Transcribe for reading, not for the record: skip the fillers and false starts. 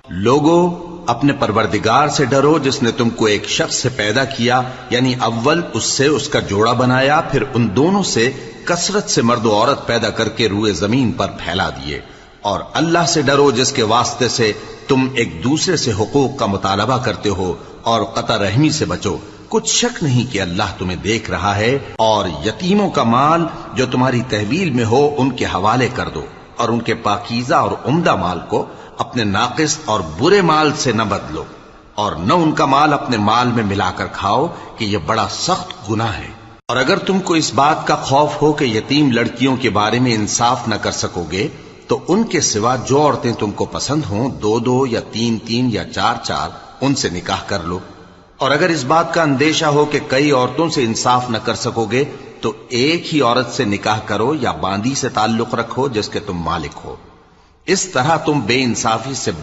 لوگو اپنے پروردگار سے ڈرو جس نے تم کو ایک شخص سے پیدا کیا، یعنی اول اس سے اس کا جوڑا بنایا، پھر ان دونوں سے کثرت سے مرد و عورت پیدا کر کے روئے زمین پر پھیلا دیے۔ اور اللہ سے ڈرو جس کے واسطے سے تم ایک دوسرے سے حقوق کا مطالبہ کرتے ہو، اور قطع رحمی سے بچو، کچھ شک نہیں کہ اللہ تمہیں دیکھ رہا ہے۔ اور یتیموں کا مال جو تمہاری تحویل میں ہو ان کے حوالے کر دو، اور ان کے پاکیزہ اور عمدہ مال کو اپنے ناقص اور برے مال سے نہ بدلو، اور نہ ان کا مال اپنے مال میں ملا کر کھاؤ کہ یہ بڑا سخت گناہ ہے۔ اور اگر تم کو اس بات کا خوف ہو کہ یتیم لڑکیوں کے بارے میں انصاف نہ کر سکو گے تو ان کے سوا جو عورتیں تم کو پسند ہوں، 2 یا 3 یا 4 ان سے نکاح کر لو۔ اور اگر اس بات کا اندیشہ ہو کہ کئی عورتوں سے انصاف نہ کر سکو گے تو ایک ہی عورت سے نکاح کرو یا باندی سے تعلق رکھو جس کے تم مالک ہو۔ اس طرح تم بے انصافی سے بچ